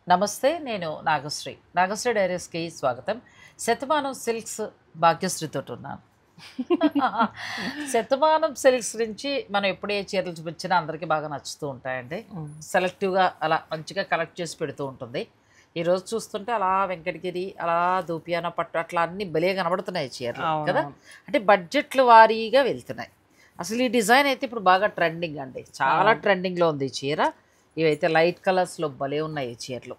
నమస్తే, నేను నాగశ్రీ. నాగశ్రీ డైరీస్కి స్వాగతం. శతమానం సిల్క్స్ భాగ్యశ్రీతో ఉన్నాను. శతమానం సిల్క్స్ నుంచి మనం ఎప్పుడు ఏ చీరలు చూపించినా అందరికీ బాగా నచ్చుతూ ఉంటాయండి. సెలెక్టివ్గా అలా మంచిగా కలెక్ట్ చేసి పెడుతూ ఉంటుంది. ఈరోజు చూస్తుంటే అలా వెంకటగిరి, అలా దూపియాన పట్టు అట్లా అన్ని భలే కనబడుతున్నాయి చీరలు కదా. అంటే బడ్జెట్లు వారీగా వెళ్తున్నాయి. అసలు ఈ డిజైన్ అయితే ఇప్పుడు బాగా ట్రెండింగ్ అండి, చాలా ట్రెండింగ్లో ఉంది ఈ చీర. ఇవైతే లైట్ కలర్స్లో భలే ఉన్నాయి ఈ చీరలు.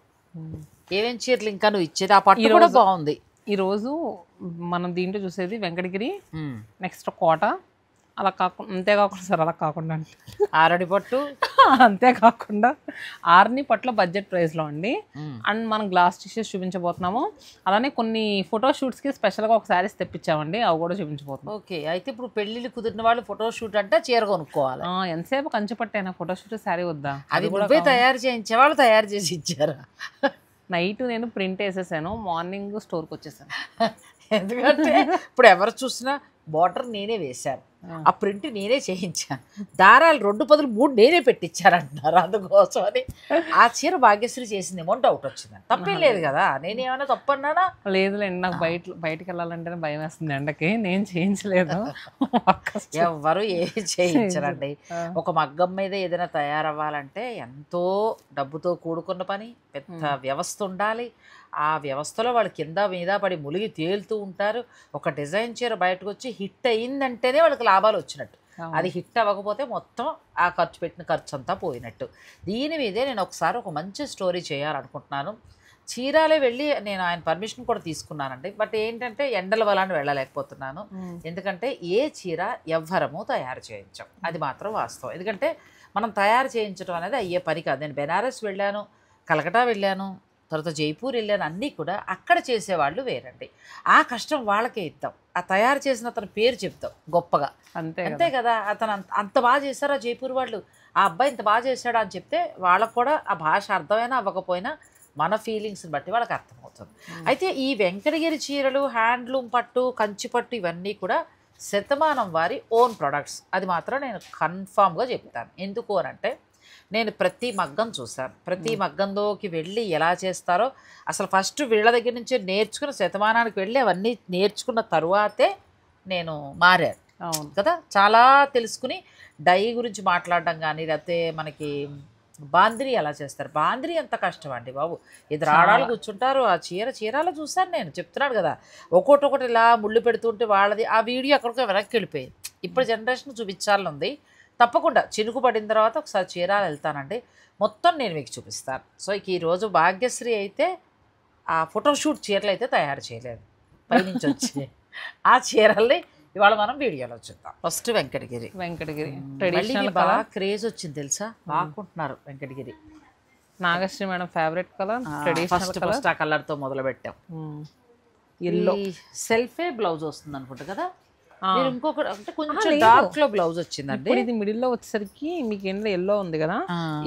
ఏమేం చీరలు ఇంకా నువ్వు ఇచ్చేది? ఆ పట్టు కూడా బాగుంది. ఈరోజు మనం దీంట్లో చూసేది వెంకటగిరి, నెక్స్ట్ కోట, అలా కాకుండా అంతేకాకుండా సార్ అలా కాకుండా ఆరడి పట్టు, అంతేకాకుండా ఆర్ని పట్ల బడ్జెట్ ప్రైస్లో అండి. అండ్ మనం గ్లాస్ టిష్యూస్ చూపించబోతున్నాము. అలానే కొన్ని ఫోటో షూట్స్కి స్పెషల్గా ఒక శారీస్ తెప్పించామండి, అవి కూడా చూపించబోతున్నాం. ఓకే, అయితే ఇప్పుడు పెళ్ళిళ్ళు కుదిరిన వాళ్ళు ఫోటో షూట్ అంటే చీర కొనుక్కోవాలి. ఎంతసేపు కంచి పట్టేనా ఫోటో షూట్ శారీ వద్దా? అది కూడా తయారు చేయించే వాళ్ళు తయారు చేసి ఇచ్చారా? నైట్ నేను ప్రింట్ వేసేసాను, మార్నింగ్ స్టోర్కి వచ్చేసాను. ఎందుకంటే ఇప్పుడు ఎవరు చూసినా బార్డర్ నేనే వేశాను, ఆ ప్రింట్ నేనే చేయించాను, దారాలు 2 బదులు 3 నేనే పెట్టించారంటున్నారు. అందుకోసమని ఆ చీర భాగ్యశ్రీ చేసిందేమో డౌట్ వచ్చింది. తప్పేం లేదు కదా, నేనేమైనా తప్పు అన్నానా? లేదులేండి, నాకు బయటికి వెళ్ళాలంటేనే భయం వేస్తుంది ఎండకి. నేను చేయించలేదు. ఎవరు ఏమి చేయించరండి. ఒక మగ్గం మీద ఏదైనా తయారవ్వాలంటే ఎంతో డబ్బుతో కూడుకున్న పని, పెద్ద వ్యవస్థ ఉండాలి. ఆ వ్యవస్థలో వాళ్ళు కింద మీద పడి ములిగి తేలుతూ ఉంటారు. ఒక డిజైన్ చీర బయటకు వచ్చి హిట్ అయిందంటేనే వాళ్ళకి లాభాలు వచ్చినట్టు, అది హిట్ అవ్వకపోతే మొత్తం ఆ పెట్టిన ఖర్చు అంతా పోయినట్టు. దీని మీదే నేను ఒకసారి ఒక మంచి స్టోరీ చేయాలనుకుంటున్నాను. చీరాలే వెళ్ళి నేను ఆయన పర్మిషన్ కూడా తీసుకున్నానండి. బట్ ఏంటంటే ఎండల వలన వెళ్ళలేకపోతున్నాను. ఎందుకంటే ఏ చీర ఎవ్వరము తయారు చేయించాం, అది మాత్రం వాస్తవం. ఎందుకంటే మనం తయారు చేయించడం అనేది అయ్యే పని కాదు. నేను బెనారస్ వెళ్ళాను, కలకటా వెళ్ళాను, తర్వాత జైపూర్ వెళ్ళాను. అన్నీ కూడా అక్కడ చేసేవాళ్ళు వేరండి. ఆ కష్టం వాళ్ళకే ఇద్దాం, ఆ తయారు చేసిన అతని పేరు చెప్తాం గొప్పగా, అంతే కదా. అతను అంత బాగా చేశారు ఆ జైపూర్ వాళ్ళు, ఆ అబ్బాయి ఇంత బాగా చేశాడు అని చెప్తే వాళ్ళకు కూడా ఆ భాష అర్థమైనా అవ్వకపోయినా మన ఫీలింగ్స్ని బట్టి వాళ్ళకి అర్థమవుతుంది. అయితే ఈ వెంకటగిరి చీరలు, హ్యాండ్లూమ్ పట్టు, కంచి పట్టు ఇవన్నీ కూడా శతమానం వారి ఓన్ ప్రొడక్ట్స్. అది మాత్రం నేను కన్ఫామ్గా చెప్తాను. ఎందుకు అనంటే నేను ప్రతి మగ్గం చూశాను. ప్రతి మగ్గంలోకి వెళ్ళి ఎలా చేస్తారో అసలు ఫస్ట్ వీళ్ళ దగ్గర నుంచి నేర్చుకున్న, శతమానానికి వెళ్ళి అవన్నీ నేర్చుకున్న తరువాతే నేను మారాను కదా. చాలా తెలుసుకుని డై గురించి మాట్లాడడం కానీ, లేకపోతే మనకి బాంద్రీ ఎలా చేస్తారు, బాంద్రీ ఎంత కష్టం అండి బాబు. ఇద్దరు ఆడాలు కూర్చుంటారు, ఆ చీరాలో చూశాను నేను, చెప్తున్నాడు కదా. ఒక్కొక్కటి ఇలా ముళ్ళు పెడుతుంటే వాళ్ళది ఆ వీడియో ఎక్కడికో వెనక్కి వెళ్ళిపోయింది. ఇప్పుడు జనరేషన్ చూపించాలని ఉంది. తప్పకుండా చినుకు పడిన తర్వాత ఒకసారి చీరాలు వెళ్తానండి, మొత్తం నేను మీకు చూపిస్తాను. సో ఇక ఈరోజు భాగ్యశ్రీ అయితే ఆ ఫోటోషూట్ చీరలు అయితే తయారు చేయలేదు, పైనుంచి వచ్చి ఆ చీరల్ని ఇవాళ మనం వీడియోలో చూద్దాం. ఫస్ట్ వెంకటగిరి ట్రెడిషనల్ బాగా క్రేజ్ వచ్చింది తెలుసా, బాగుంటున్నారు Venkatagiri. Nagasri madam favourite colour, first ఆ కలర్తో మొదలు పెట్టాం. ఎల్లో సెల్ఫే బ్లౌజ్ వస్తుంది అనుకుంటా కదా. ఇంకొకటి అంటే కొంచెం డార్క్ లో బ్లౌజ్ వచ్చిందండి. ఇది మిడిల్ లో వచ్చేసరికి మీకు ఎండ్లో ఎల్లో ఉంది కదా,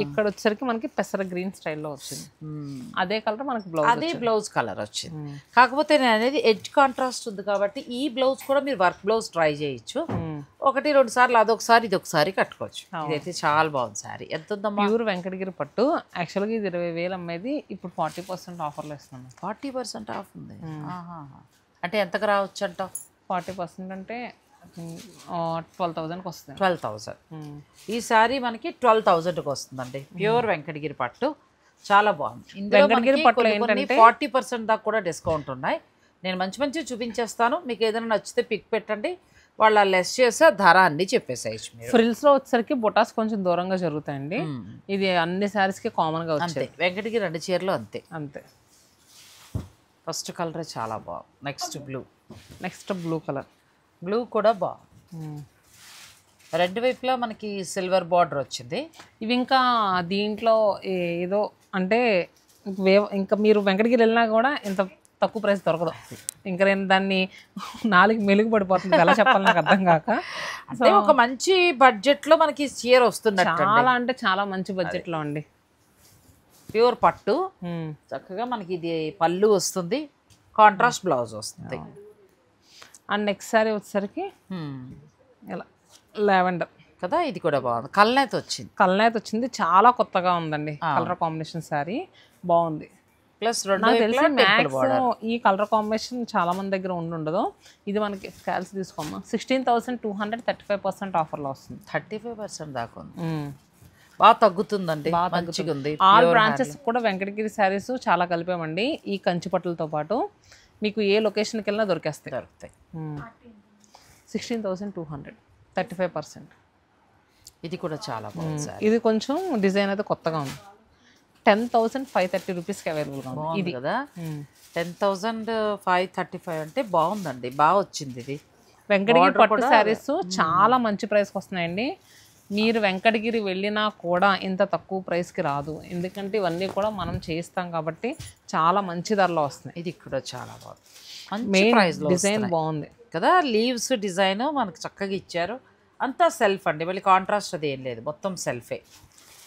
ఇక్కడ వచ్చేసరికి మనకి పెసర గ్రీన్ స్టైల్లో వచ్చింది. అదే కలర్ మనకి బ్లౌజ్, అదే బ్లౌజ్ కలర్ వచ్చింది. కాకపోతే నేను అనేది ఎడ్జ్ కాంట్రాస్ట్ ఉంది కాబట్టి ఈ బ్లౌజ్ కూడా మీరు వర్క్ బ్లౌజ్ ట్రై చేయొచ్చు. 1-2 సార్లు అదొకసారి ఇదొకసారి కట్టుకోవచ్చు. ఇదైతే చాలా బాగుంది సారీ. ఎంత ఉందమ్మా? ప్యూర్ వెంకటగిరి పట్టు. యాక్చువల్గా ఇది 20,000 అమ్మేది, ఇప్పుడు 40% ఆఫర్లో ఇస్తున్నాను. 40% ఆఫ్ ఉంది. అంటే ఎంతకు రావచ్చు అంటావు? 40% అంటే 12,000కి వస్తుంది. 12,000. ఈ సారీ మనకి 12,000కి వస్తుందండి. ప్యూర్ వెంకటగిరి పట్టు చాలా బాగుంది. ఇందులో 40% దాకా కూడా డిస్కౌంట్ ఉన్నాయి. నేను మంచి చూపించేస్తాను. మీకు ఏదైనా నచ్చితే పిక్ పెట్టండి, వాళ్ళ లెస్ చేసే ధర అన్ని చెప్పేసేయచ్చు. ఫ్రిల్స్ లో వచ్చేసరికి బొటాస్ కొంచెం దూరంగా జరుగుతాయండి. ఇది అన్ని సారీస్ కి కామన్ గా వచ్చాయి. వెంకటగిరి 2 చీరలు అంతే. ఫస్ట్ కలర్ చాలా బాగుంది. నెక్స్ట్ బ్లూ కలర్, బ్లూ కూడా బాగుంది. 2 వైపులా మనకి సిల్వర్ బార్డర్ వచ్చింది. ఇవి ఇంకా దీంట్లో ఏదో అంటే ఇంకా మీరు వెంకటగిరి వెళ్ళినా కూడా ఇంత తక్కువ ప్రైస్ దొరకదు. ఇంకా నేను దాన్ని 4 మెలుగు పడిపోతుంది, ఎలా చెప్పాలి నాకు అర్థం కాక. అంటే ఒక మంచి బడ్జెట్ లో మనకి చీర వస్తుంది, చాలా అంటే చాలా మంచి బడ్జెట్ లో అండి. ప్యూర్ పట్టు చక్కగా మనకి ఇది పళ్ళు వస్తుంది, కాంట్రాస్ట్ బ్లౌజ్ వస్తుంది. అండ్ నెక్స్ట్ సారీ వచ్చేసరికి ఇలా లావెండర్ కదా, ఇది కూడా బాగుంది. కల్నేత వచ్చింది, చాలా కొత్తగా ఉందండి కలర్ కాంబినేషన్ సారీ. బాగుంది. ప్లస్ రెండు నాకు వైపులా తెలిసి టెంపుల్ మ్యాక్స్ బార్డర్. ఈ కలర్ కాంబినేషన్ చాలా మంది దగ్గర ఉండదు. ఇది మనకి స్కాల్స్ తీసుకోమ్మా 16,200 35% ఆఫర్లో వస్తుంది. 35% దాకా ఉంది. బాగా తగ్గుతుందండి, మంచిగా ఉంది. ఆల్ బ్రాంచెస్ కూడా వెంకటగిరి శారీస్ చాలా కలిపామండి. ఈ కంచి పట్టులతో పాటు మీకు ఏ లొకేషన్కి వెళ్ళినా దొరికేస్తాయి. దొరుకుతాయి. 16,200 35%. ఇది కూడా చాలా బాగుంది సార్. ఇది కొంచెం డిజైన్ అయితే కొత్తగా ఉంది. 10,530 రూపీస్కి అవైలబుల్గా ఉంది. ఇది కదా 10,535 అంటే బాగుందండి, బాగా వచ్చింది. ఇది వెంకటగిరి పట్టు శారీస్ చాలా మంచి ప్రైస్కి వస్తున్నాయండి. మీరు వెంకటగిరి వెళ్ళినా కూడా ఇంత తక్కువ ప్రైస్కి రాదు, ఎందుకంటే ఇవన్నీ కూడా మనం చేయిస్తాం కాబట్టి చాలా మంచి ధరలో వస్తున్నాయి. ఇది కూడా చాలా బాగుంది, మంచి మెయిన్ ప్రైస్లో డిజైన్ బాగుంది కదా. లీవ్స్ డిజైన్ మనకు చక్కగా ఇచ్చారు. అంతా సెల్ఫ్ అండి, మళ్ళీ కాంట్రాస్ట్ అది ఏం లేదు, మొత్తం సెల్ఫే.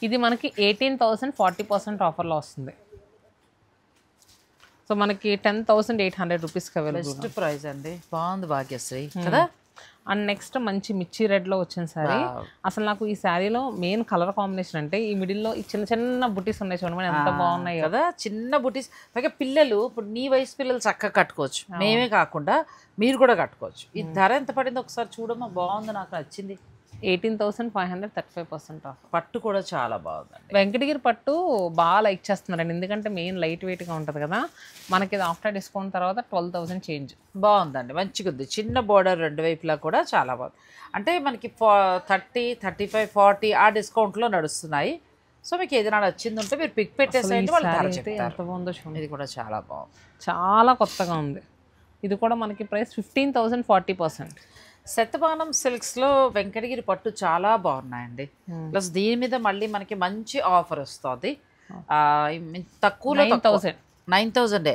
ఇది మనకి 18,000 40% ఆఫర్లో వస్తుంది. సో మనకి 10,800 రూపీస్కి అవైలబుల్. బెస్ట్ ప్రైస్ అండి, బాగుంది భాగ్యశ్రీ కదా. అండ్ నెక్స్ట్ మంచి మిర్చి రెడ్లో వచ్చిన శారీ. అసలు నాకు ఈ శారీలో మెయిన్ కలర్ కాంబినేషన్ అంటే ఈ మిడిల్లో ఈ చిన్న చిన్న బుటీస్ ఉన్నాయి చూడండి, ఎంత బాగున్నాయి కదా. చిన్న బుటీస్, పైగా పిల్లలు ఇప్పుడు నీ వయసు పిల్లలు చక్కగా కట్టుకోవచ్చు, మేమే కాకుండా మీరు కూడా కట్టుకోవచ్చు. ఈ ధర ఎంత పడింది ఒకసారి చూడమ్మా, బాగుంది, నాకు నచ్చింది. 18,500 35% ఆఫ్. పట్టు కూడా చాలా బాగుందండి. వెంకటగిరి పట్టు బాగా లైక్ చేస్తున్నారండి, ఎందుకంటే మెయిన్ లైట్ వెయిట్గా ఉంటుంది కదా. మనకి ఇది ఆఫ్టర్ డిస్కౌంట్ తర్వాత 12,000 చేంజ్. బాగుందండి, మంచిగా ఉంది. చిన్న బోర్డర్ రెండు వైపులా కూడా చాలా బాగుంది. అంటే మనకి 30, 35, 40 ఆ డిస్కౌంట్లో నడుస్తున్నాయి. సో మీకు ఏదైనా నచ్చింది ఉంటే మీరు పిక్ పెట్టేసేయండి, వాళ్ళు ధర చెప్తారు. ఎంత బాగుందో చూడండి, ఇది కూడా చాలా బాగుంది, చాలా కొత్తగా ఉంది. ఇది కూడా మనకి ప్రైస్ 15,000 40%. శతమానం సిల్క్స్లో వెంకటగిరి పట్టు చాలా బాగున్నాయండి. ప్లస్ దీని మీద మళ్ళీ మనకి మంచి ఆఫర్ వస్తుంది. తక్కువలో 9,000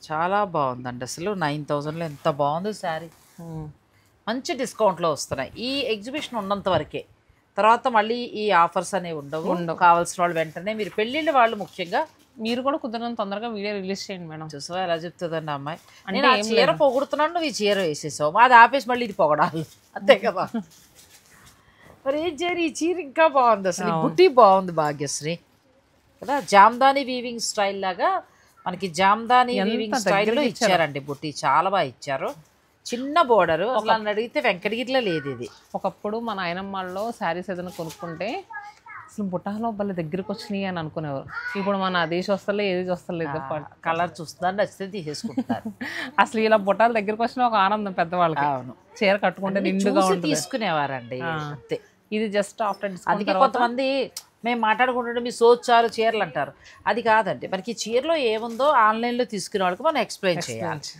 చాలా బాగుందండి. అసలు 9,000లో ఎంత బాగుంది శారీ, మంచి డిస్కౌంట్లో వస్తున్నాయి. ఈ ఎగ్జిబిషన్ ఉన్నంత వరకే, తర్వాత మళ్ళీ ఈ ఆఫర్స్ అనేవి ఉండవు. కావాల్సిన వాళ్ళు వెంటనే మీరు పెళ్ళిళ్ళ వాళ్ళు ముఖ్యంగా మీరు కూడా కుదరని తొందరగా వీడియో రిలీజ్ చేయండి మేడం. చూసావా ఎలా చెప్తుందండి అమ్మాయి, నేను ఆ చీర పొగుడుతున్నాను, నువ్వు ఈ చీర వేసేసావు, అది ఆపేసి మళ్ళీ ఇది పొగడాలి, అంతే కదా. మరి ఏం చేయరు, ఈ చీర ఇంకా బాగుంది, అసలు బుట్టి బాగుంది భాగ్యశ్రీ కదా. జామ్దాని వీవింగ్ స్టైల్ లాగా మనకి జామ్దాని వీవింగ్ స్టైల్లో ఇచ్చారండి బుట్టి, చాలా బాగా ఇచ్చారు. చిన్న బోర్డరు, నన్ను అడిగితే వెంకటగిరిలో లేదు ఇది. ఒకప్పుడు మన ఆయనమ్మాళ్ళలో శారీస్ ఏదైనా కొనుక్కుంటే అసలు బుట్టాలో భలే దగ్గరికి వచ్చినాయి అని అనుకునేవారు. ఇప్పుడు మన అది వస్తలే ఏది వస్తలేదు, కలర్ చూస్తుందని నచ్చితే తీసేసుకుంటారు. అసలు ఇలా బుట్టాల దగ్గరికి వచ్చిన ఒక ఆనందం పెద్దవాళ్ళకి. అవును, చీర కట్టుకుంటే నిండుగా తీసుకునేవారండి అంతే. ఇది జస్ట్ ఆఫ్టర్ డిస్కౌంట్. అందుకే కొంతమంది మేము మాట్లాడుకుంటుంటే మీ సోచారు చీరలు అంటారు, అది కాదండి. మనకి చీరలో ఏముందో ఆన్లైన్లో తీసుకునే వాళ్ళకి మనం ఎక్స్ప్లెయిన్ చేయాలి.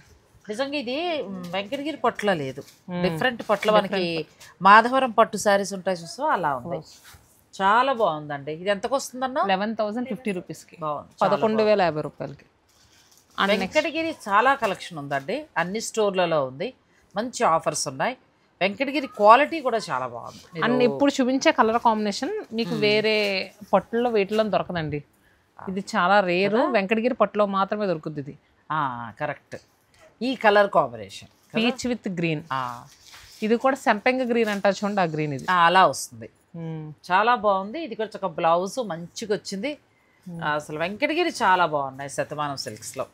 నిజంగా ఇది వెంకటగిరి పట్టులో లేదు, డిఫరెంట్ పట్టులో మనకి మాధవరం పట్టు శారీస్ ఉంటాయి చూసో అలా ఉంది. చాలా బాగుందండి. ఇది ఎంతకు వస్తుందన్నా 11,050 రూపీస్కి, బాగుంది, 11,050 రూపాయలకి. వెంకటగిరి చాలా కలెక్షన్ ఉందండి, అన్ని స్టోర్లలో ఉంది, మంచి ఆఫర్స్ ఉన్నాయి. వెంకటగిరి క్వాలిటీ కూడా చాలా బాగుంది. అండ్ ఇప్పుడు చూపించే కలర్ కాంబినేషన్ మీకు వేరే పట్టులో వీటిలో దొరకదండి. ఇది చాలా రేరు, వెంకటగిరి పట్టులో మాత్రమే దొరుకుతుంది ఇది. కరెక్ట్, ఈ colour combination peach with green. ఇది కూడా సంపెంగ గ్రీన్ అంటారు చూడండి, ఆ గ్రీన్ ఇది అలా వస్తుంది, చాలా బాగుంది. ఇది కూడా ఒక బ్లౌజ్ మంచిగా వచ్చింది. అసలు వెంకటగిరి చాలా బాగున్నాయి శతమానం సిల్క్స్లో.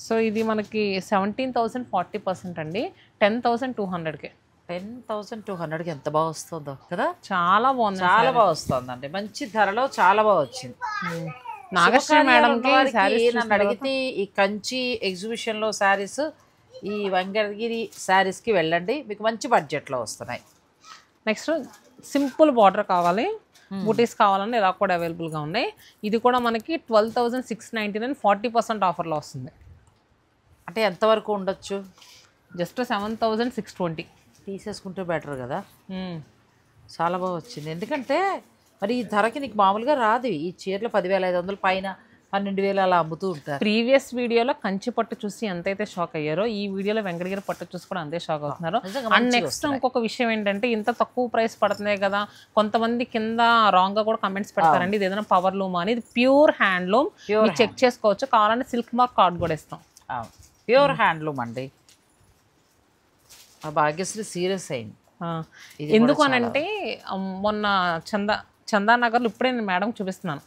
సో ఇది మనకి 17,000 40% అండి, 10,200కి. 10,200కి ఎంత బాగా వస్తుందో కదా, చాలా బాగుంది, చాలా బాగా వస్తుందండి, మంచి ధరలో చాలా బాగా వచ్చింది. నాగశ్రీ మేడంకి నన్ను అడిగితే ఈ కంచి ఎగ్జిబిషన్లో శారీస్, ఈ వెంకటగిరి శారీస్కి వెళ్ళండి, మీకు మంచి బడ్జెట్లో వస్తున్నాయి. నెక్స్ట్ సింపుల్ బార్డర్ కావాలి, బూటీస్ కావాలని ఇలా కూడా అవైలబుల్గా ఉన్నాయి. ఇది కూడా మనకి 12,699 40% ఆఫర్లో వస్తుంది. అంటే ఎంతవరకు ఉండొచ్చు, జస్ట్ 7,620 తీసేసుకుంటే బెటర్ కదా. చాలా బాగా వచ్చింది, ఎందుకంటే మరి ఈ ధరకి నీకు మామూలుగా రాదు. ఈ చీరలు 10,500 పైన 12,000 అలా అమ్ముతూ ఉంటారు. ప్రీవియస్ వీడియోలో కంచి పట్టు చూసి ఎంతైతే షాక్ అయ్యారో ఈ వీడియోలో వెంకటగిరి పట్టు చూసి కూడా అంతే షాక్ అవుతున్నారు. అండ్ నెక్స్ట్ ఇంకొక విషయం ఏంటంటే, ఇంత తక్కువ ప్రైస్ పడుతున్నాయి కదా, కొంతమంది కింద రాంగ్ గా కూడా కమెంట్స్ పెడతారండి, ఇది ఏదైనా పవర్ లూమ్ అని. ఇది ప్యూర్ హ్యాండ్లూమ్, మీరు చెక్ చేసుకోవచ్చు, కావాలంటే సిల్క్ మార్క్ కార్డ్ కూడా ఇస్తాం. ప్యూర్ హ్యాండ్లూమ్ అండి. భాగ్యశ్రీ సీరియస్ అయింది. ఎందుకు అనంటే మొన్న చందానగర్లో ఇప్పుడే నేను మేడం చూపిస్తున్నాను,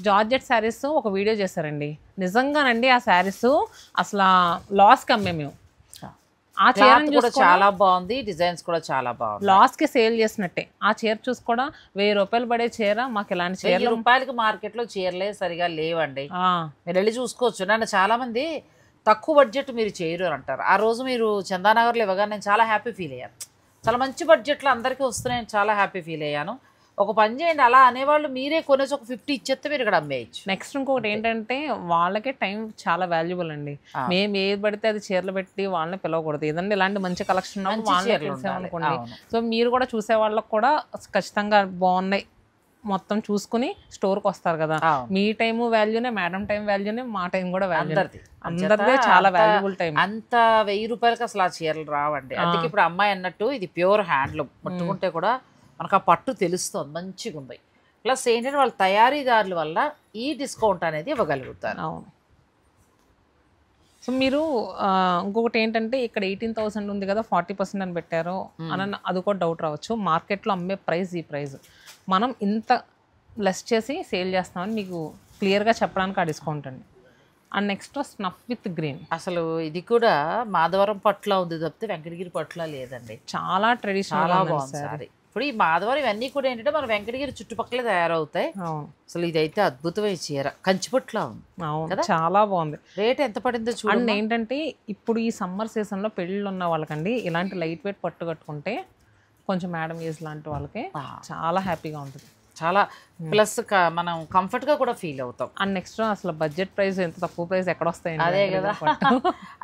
జార్జెట్ శారీస్ ఒక వీడియో చేశారండి, నిజంగానండి ఆ శారీస్ అసలు లాస్కి అమ్మే మేము. ఆ చీరను కూడా చాలా బాగుంది, డిజైన్స్ కూడా చాలా బాగుంది. లాస్కి సేల్ చేసినట్టే. ఆ చీర చూసి కూడా 1000 రూపాయలు పడే చీర మాకు ఇలాంటి చీర రూపాయలకి మార్కెట్లో చీరలే సరిగా లేవండి. మీరు వెళ్ళి చూసుకోవచ్చు. నన్ను చాలా మంది తక్కువ బడ్జెట్ మీరు చేయరు అని అంటారు. ఆ రోజు మీరు చందానగర్లో ఇవ్వగా నేను చాలా హ్యాపీ ఫీల్ అయ్యాను. చాలా మంచి బడ్జెట్లో అందరికీ వస్తున్నాయని చాలా హ్యాపీ ఫీల్ అయ్యాను. ఒక పని చేయండి, అలా అనేవాళ్ళు మీరే కొనేసి ఒక 50 ఇచ్చేస్తే మీరు ఇక్కడ అమ్మేయచ్చు. నెక్స్ట్ ఇంకొకటి ఏంటంటే వాళ్ళకే టైం చాలా వాల్యుబుల్ అండి. మేము ఏది పడితే అది చీరలు పెట్టి వాళ్ళని పిలవకూడదు. ఏదంటే ఇలాంటి మంచి కలెక్షన్ వాళ్ళని తెలిసామనుకోండి, సో మీరు కూడా చూసే వాళ్ళకి కూడా ఖచ్చితంగా బాగున్నాయి మొత్తం చూసుకుని స్టోర్కి వస్తారు కదా. మీ టైము వాల్యూనే, మేడం టైం వాల్యూనే, మా టైం కూడా వాల్యూ, అందరిదే చాలా వాల్యుబుల్ టైం. అంత 1000 రూపాయలకి అసలు ఆ చీరలు రావండి. అందుకే ఇప్పుడు అమ్మాయి అన్నట్టు ఇది ప్యూర్ హ్యాండ్లూమ్, పట్టుకుంటే కూడా మనకు ఆ పట్టు తెలుస్తుంది, మంచిగా ఉంది. ప్లస్ ఏంటంటే వాళ్ళ తయారీదారుల వల్ల ఈ డిస్కౌంట్ అనేది ఇవ్వగలుగుతారు. అవును. సో మీరు ఇంకొకటి ఏంటంటే ఇక్కడ 18,000 ఉంది కదా 40% అని పెట్టారు అని అది కూడా డౌట్ రావచ్చు. మార్కెట్లో అమ్మే ప్రైస్ ఈ ప్రైస్, మనం ఇంత లెస్ చేసి సేల్ చేస్తామని మీకు క్లియర్గా చెప్పడానికి ఆ డిస్కౌంట్ అండి. And next snuff with green. అసలు ఇది కూడా మాధవరం పట్టులా ఉంది తప్పితే వెంకటగిరి పట్టులా లేదండి. చాలా ట్రెడిషనల్ సారీ. ఇప్పుడు ఈ మాధవరం ఇవన్నీ కూడా ఏంటంటే మన వెంకటగిరి చుట్టుపక్కలే తయారవుతాయి. అసలు ఇదైతే అద్భుతమైన చీర, కంచిపట్లా ఉంది. అవును, చాలా బాగుంది. రేట్ ఎంత పడిందో చూడండి. అండ్ ఏంటంటే ఇప్పుడు ఈ సమ్మర్ సీజన్లో పెళ్ళిళ్ళు ఉన్న వాళ్ళకండి ఇలాంటి లైట్ వెయిట్ పట్టు కట్టుకుంటే కొంచెం మేడం ఏజ్ లాంటి వాళ్ళకి చాలా హ్యాపీగా ఉంటుంది. చాలా ప్లస్ మనం కంఫర్ట్ గా కూడా ఫీల్ అవుతాం. అండ్ నెక్స్ట్ అసలు బడ్జెట్ ప్రైస్ ఎంత తక్కువ ప్రైస్ ఎక్కడ వస్తాయండి. అదే కదా,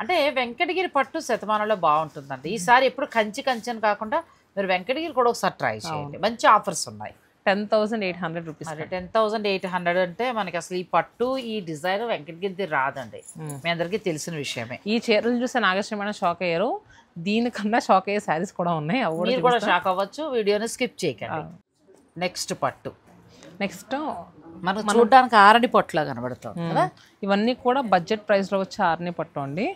అంటే వెంకటగిరి పట్టు శతమానంలో బాగుంటుందండి. ఈసారి ఎప్పుడు కంచి అని కాకుండా మీరు వెంకటగిరి కూడా ఒకసారి ట్రై చేయండి, మంచి ఆఫర్స్ ఉన్నాయి. 10,800 రూపీస్. 10,800 అంటే మనకి అసలు ఈ పట్టు ఈ డిజైన్ వెంకటగిరి రాదండి, మీ అందరికీ తెలిసిన విషయమే. ఈ చీరలు చూస్తే నాగశ్రీ మేడం షాక్ అయ్యారు, దీనికన్నా షాక్ అయ్యే శారీస్ కూడా ఉన్నాయి, మీరు కూడా షాక్ అవ్వచ్చు. వీడియోని స్కిప్ చేయకండి. నెక్స్ట్ పట్టు, నెక్స్ట్ మనం చూడడానికి ఆరణి పట్టులా కనబడుతుంది కదా. ఇవన్నీ కూడా బడ్జెట్ ప్రైస్లో వచ్చే ఆరణి పట్టు అండి,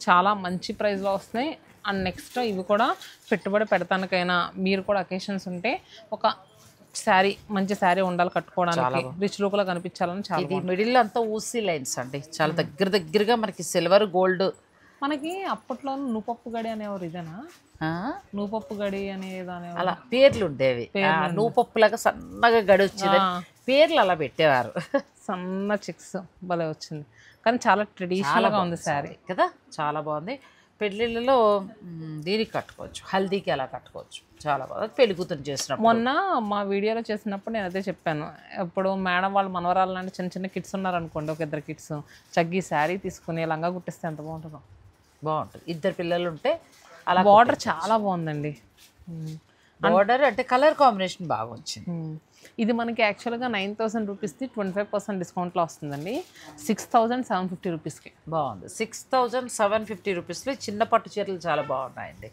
చాలా మంచి ప్రైస్లో వస్తున్నాయి. అండ్ నెక్స్ట్ ఇవి కూడా పెట్టుబడి పెడతానికైనా మీరు కూడా అకేషన్స్ ఉంటే ఒక శారీ, మంచి శారీ ఉండాలి కట్టుకోవడానికి, రిచ్ లుక్లో కనిపించాలని. చాలా ఇది మిడిల్ అంతా ఊసీ లైన్స్ అండి, చాలా దగ్గరగా మనకి సిల్వర్ గోల్డ్. మనకి అప్పట్లో నూపప్పు గడి అనేవారు, ఇదేనా నూపప్పు గడి అనేది అలా పేర్లు ఉండేవి, నూపప్పులాగా సన్నగా గడి వచ్చేది, పేర్లు అలా పెట్టేవారు. సన్న చిక్స్ భలే వచ్చింది, కానీ చాలా ట్రెడిషనల్గా ఉంది శారీ కదా, చాలా బాగుంది. పెళ్ళిళ్ళలో దీనికి కట్టుకోవచ్చు, హల్దీకి అలా కట్టుకోవచ్చు, చాలా బాగా పెళ్లి కూతురు చేసినప్పుడు. మొన్న మా వీడియోలో చేసినప్పుడు నేను అదే చెప్పాను, ఇప్పుడు మేడం వాళ్ళు మనవరాలు లాంటి చిన్న చిన్న కిడ్స్ ఉన్నారనుకోండి, ఒక 2 కిడ్స్ చగ్గి శారీ తీసుకుని లంగా కుట్టిస్తే ఎంత బాగుంటుందో. బాగుంటుంది, 2 పిల్లలు ఉంటే అలా. బార్డర్ చాలా బాగుందండి, బార్డర్ అంటే కలర్ కాంబినేషన్ బాగా వచ్చింది. ఇది మనకి యాక్చువల్గా 9,000 రూపీస్ది 25% డిస్కౌంట్లో వస్తుందండి, 6,750 రూపీస్కి. బాగుంది, 6,750 రూపీస్లో చిన్న పట్టు చీరలు చాలా బాగున్నాయండి.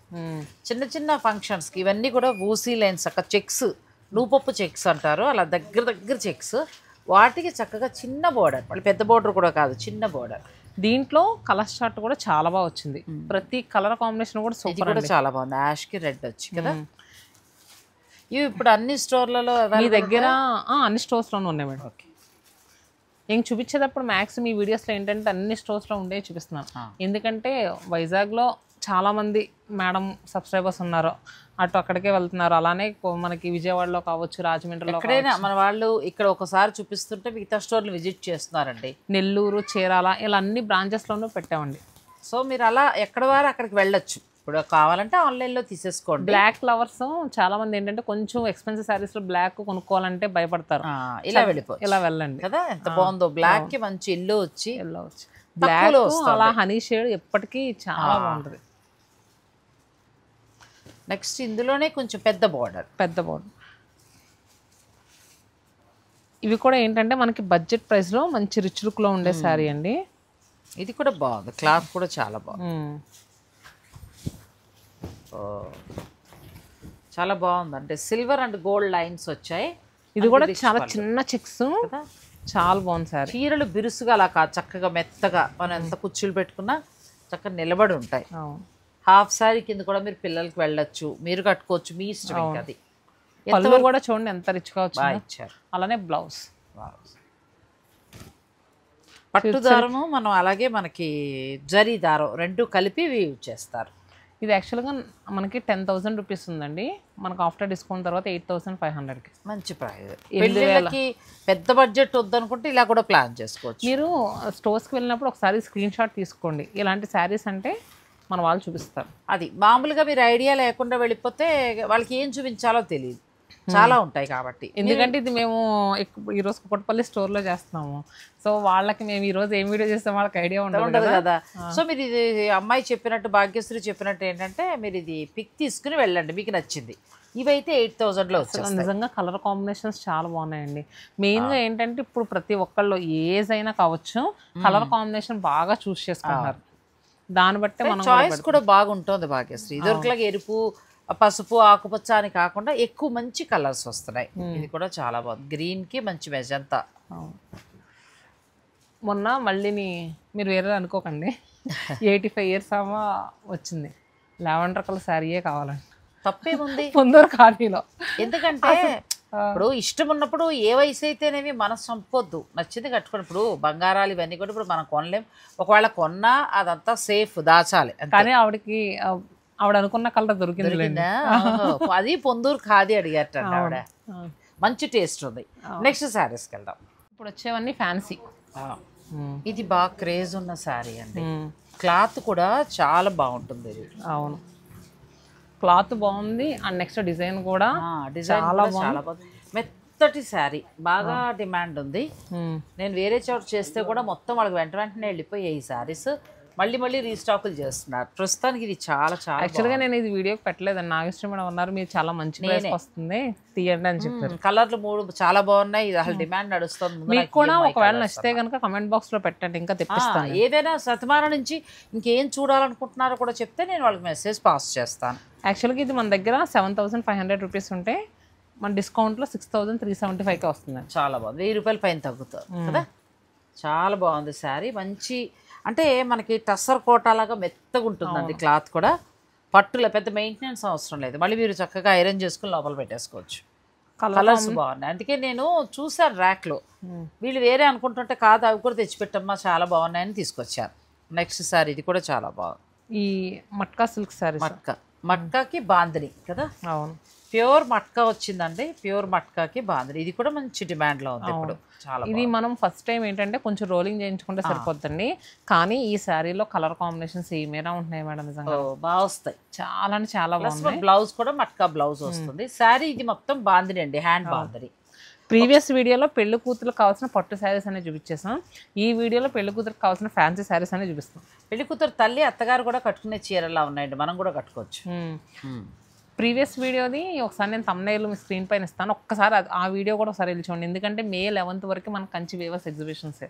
చిన్న చిన్న ఫంక్షన్స్కి ఇవన్నీ కూడా ఊసీ లైన్స్, అక్కడ చెక్స్, నూపప్పు చెక్స్ అంటారు, అలా దగ్గర చెక్స్, వాటికి చక్కగా చిన్న బోర్డర్, మళ్ళీ పెద్ద బోర్డర్ కూడా కాదు, చిన్న బోర్డర్. దీంట్లో కలర్ చార్ట్ కూడా చాలా బాగా వచ్చింది, ప్రతి కలర్ కాంబినేషన్ కూడా సూపర్, కూడా చాలా బాగుంది. యాష్కి రెడ్ వచ్చి కదా. ఇవి ఇప్పుడు అన్ని స్టోర్లలో మీ దగ్గర అన్ని స్టోర్స్లోనే ఉన్నాయి మేడం. ఓకే, నేను చూపించేటప్పుడు మ్యాక్స్ మీ వీడియోస్లో ఏంటంటే అన్ని స్టోర్స్లో ఉండే చూపిస్తున్నాను, ఎందుకంటే వైజాగ్లో చాలామంది మేడం సబ్స్క్రైబర్స్ ఉన్నారు, అటు అక్కడికే వెళ్తున్నారు. అలానే మనకి విజయవాడలో కావచ్చు, రాజమండ్రిలో ఎక్కడైనా మన వాళ్ళు ఇక్కడ ఒకసారి చూపిస్తుంటే మిగతా స్టోర్లు విజిట్ చేస్తున్నారండి. నెల్లూరు, చీరాల ఇలా అన్ని బ్రాంచెస్లోనూ పెట్టామండి. సో మీరు అలా ఎక్కడ వారు అక్కడికి వెళ్ళొచ్చు, ఇప్పుడు కావాలంటే ఆన్లైన్లో తీసేసుకోండి. బ్లాక్ ఫ్లవర్స్ చాలా మంది ఏంటంటే కొంచెం ఎక్స్పెన్సివ్ శారీస్లో బ్లాక్ కొనుక్కోవాలంటే భయపడతారు, ఇలా వెళ్ళిపోవచ్చు, ఇలా వెళ్ళండి కదా. ఎంత బాగుందో, బ్లాక్ కి మంచి ఎల్లో వచ్చి, బ్లాక్ అలా హనీ షేడ్ ఎప్పటికీ చాలా బాగుంటుంది. నెక్స్ట్ ఇందులోనే కొంచెం పెద్ద బార్డర్. ఇవి కూడా ఏంటంటే మనకి బడ్జెట్ ప్రైస్లో మంచి రిచ్ లుక్లో ఉండే శారీ అండి. ఇది కూడా బాగుంది, క్లాత్ కూడా చాలా బాగుంది, చాలా బాగుంది. అంటే సిల్వర్ అండ్ గోల్డ్ లైన్స్ వచ్చాయి. ఇది కూడా చాలా చిన్న చెక్స్, చాలా బాగుంది సార్. చీరలు బిరుసుగా అలా కాదు, చక్కగా మెత్తగా మనం ఎంత కుర్చీలు పెట్టుకున్నా చక్కగా నిలబడి ఉంటాయి. హాఫ్ శారీ కింద కూడా మీరు పిల్లలకి వెళ్ళొచ్చు, మీరు కట్టుకోవచ్చు, మీ ఇష్టం. ఇంకా అది పళ్ళు కూడా చూడండి ఎంత రిచ్గా బాగా వచ్చిందో. ఇచ్చారు. అలానే బ్లౌజ్. పట్టు దారము మనం అలాగే మనకి జరీ దారం రెండు కలిపి వీవ్ చేస్తారు. ఇది యాక్చువల్గా మనకి 10,000 రూపీస్ ఉందండి. మనకు ఆఫ్టర్ డిస్కౌంట్ తర్వాత 8,500కి. మంచి ప్రైస్. పెళ్ళిళ్ళకి పెద్ద బడ్జెట్ వద్దనుకుంటే ఇలా కూడా ప్లాన్ చేసుకోవచ్చు. మీరు స్టోర్స్కి వెళ్ళినప్పుడు ఒకసారి స్క్రీన్ షాట్ తీసుకోండి. ఇలాంటి శారీస్ అంటే మన వాళ్ళు చూపిస్తారు. అది మామూలుగా మీరు ఐడియా లేకుండా వెళ్ళిపోతే వాళ్ళకి ఏం చూపించాలో తెలియదు, చాలా ఉంటాయి కాబట్టి. ఎందుకంటే ఇది మేము ఈరోజు కుకట్పల్లి స్టోర్లో చేస్తున్నాము. సో వాళ్ళకి మేము ఈరోజు ఏం వీడియో చేస్తాం వాళ్ళకి ఐడియా ఉండదు కదా. సో మీరు ఇది అమ్మాయి చెప్పినట్టు, భాగ్యశ్రీ చెప్పినట్టు ఏంటంటే మీరు ఇది పిక్ తీసుకుని వెళ్ళండి, మీకు నచ్చింది. ఇవైతే 8,000లో వచ్చేస్తాయి. నిజంగా కలర్ కాంబినేషన్స్ చాలా బాగున్నాయండి. మెయిన్గా ఏంటంటే ఇప్పుడు ప్రతి ఒక్కళ్ళు ఏజ్ అయినా కావచ్చు కలర్ కాంబినేషన్ బాగా చూస్ చేసుకుంటున్నారు. దాన్ని బట్టి మనం చాయిస్ కూడా బాగుంటుంది భాగ్యశ్రీ. ఇదివరకులాగా ఎరుపు, పసుపు, ఆకుపచ్చ అని కాకుండా ఎక్కువ మంచి కలర్స్ వస్తున్నాయి. ఇది కూడా చాలా బాగుంది. గ్రీన్కి మంచి మెజంతా. మొన్న మళ్ళీ మీరు వేరే అనుకోకండి, 85 ఇయర్స్ అమ్మా వచ్చింది, లావెండర్ కలర్ శారీయే కావాలండి. తప్పేముంది పొందూరు ఖాళీలో. ఎందుకంటే ఇప్పుడు ఇష్టం ఉన్నప్పుడు ఏ వయసు అయితేనేవి మనసు చంపొద్దు, నచ్చింది కట్టుకుని. ఇప్పుడు బంగారాలు ఇవన్నీ కూడా ఇప్పుడు మనం కొనలేం. ఒకవేళ కొన్నా అదంతా సేఫ్, దాచాలి. కానీ ఆవిడ అనుకున్న కలర్ దొరికింది. అది పొందూరు ఖాదీ అడిగారట ఆవిడ. మంచి టేస్ట్ ఉంది. నెక్స్ట్ శారీస్కి వెళ్దాం. ఇప్పుడు వచ్చేవన్నీ ఫ్యాన్సీ. ఇది బాగా క్రేజ్ ఉన్న శారీ అండి. క్లాత్ కూడా చాలా బాగుంటుంది ఇది. అవును, క్లాత్ బాగుంది. అండ్ నెక్స్ట్ డిజైన్ కూడా చాలా బాగుంది. మెత్తటి శారీ బాగా డిమాండ్ ఉంది. నేను వేరే చోట చేస్తే కూడా మొత్తం వాళ్ళకి వెంటనే వెళ్ళిపోయాయి ఈ శారీస్. మళ్ళీ రీస్టాకులు చేస్తున్నారు. ప్రస్తుతానికి ఇది చాలా యాక్చువల్గా నేను ఇది వీడియోకి పెట్టలేదండి. నాగేశ్వరి మేడం అన్నారు మీరు చాలా మంచి ప్రైస్ వస్తుంది తీయండి అని చెప్పారు. కలర్లు 3 చాలా బాగున్నాయి. ఇది అసలు డిమాండ్ నడుస్తుంది. మీకు కూడా ఒకవేళ నచ్చితే కనుక కమెంట్ బాక్స్ లో పెట్టండి, ఇంకా తెప్పిస్తాను. ఏదైనా సతమాన నుంచి ఇంకేం చూడాలనుకుంటున్నారో కూడా చెప్తే నేను వాళ్ళకి మెసేజ్ పాస్ చేస్తాను. యాక్చువల్గా ఇది మన దగ్గర 7,500 రూపీస్ ఉంటే మన డిస్కౌంట్లో 6,375కి వస్తుంది. చాలా బాగుంది. 1000 రూపాయల పైన తగ్గుతుంది కదా. చాలా బాగుంది శారీ. మంచి అంటే మనకి టస్సర్ కోటాలాగా మెత్తగా ఉంటుందండి. క్లాత్ కూడా పట్టులో పెద్ద మెయింటెనెన్స్ అవసరం లేదు. మళ్ళీ మీరు చక్కగా ఐరన్ చేసుకుని లోపల పెట్టేసుకోవచ్చు. కలర్స్ బాగున్నాయి. అందుకే నేను చూసాను ర్యాక్లో. వీళ్ళు వేరే అనుకుంటుంటే కాదు అవి కూడా తెచ్చిపెట్టమ్మా చాలా బాగున్నాయని తీసుకొచ్చారు. నెక్స్ట్ శారీ ఇది కూడా చాలా బాగుంది. ఈ మట్కా సిల్క్ శారీ. మట్కాకి బాందిని కదా. అవును, ప్యూర్ మట్కా వచ్చిందండి. ప్యూర్ మట్కాకి బాందిని. ఇది కూడా మంచి డిమాండ్లో ఉంది ఇప్పుడు. చాలా ఇది మనం ఫస్ట్ టైం ఏంటంటే కొంచెం రోలింగ్ చేయించుకుంటే సరిపోద్దండి. కానీ ఈ శారీలో కలర్ కాంబినేషన్స్ ఏమైనా ఉంటున్నాయి మేడం, నిజంగా బాగా వస్తాయి. చాలా అంటే చాలా బాగుంది. బ్లౌజ్ కూడా మట్కా బ్లౌజ్ వస్తుంది. శారీ ఇది మొత్తం బాందిని అండి, హ్యాండ్ బాందిని. ప్రీవియస్ వీడియోలో పెళ్లి కూతురుకు కావాల్సిన పట్టు శారీస్ అనేది చూపించేసాం. ఈ వీడియోలో పెళ్లి కూతురుకు కావాల్సిన ఫ్యాన్సీ శారీస్ అనేది చూపిస్తాం. పెళ్లి కూతురు తల్లి అత్తగారు కూడా కట్టుకునే చీరలా ఉన్నాయండి, మనం కూడా కట్టుకోవచ్చు. ప్రీవియస్ వీడియోది ఒకసారి నేను thumbnail మీ స్క్రీన్ పైన ఇస్తాను, ఒక్కసారి ఆ వీడియో కూడా ఒకసారి వెళ్ళి చూడండి. ఎందుకంటే May 11th వరకు మనకు కంచి వీవర్స్ ఎగ్జిబిషన్స్.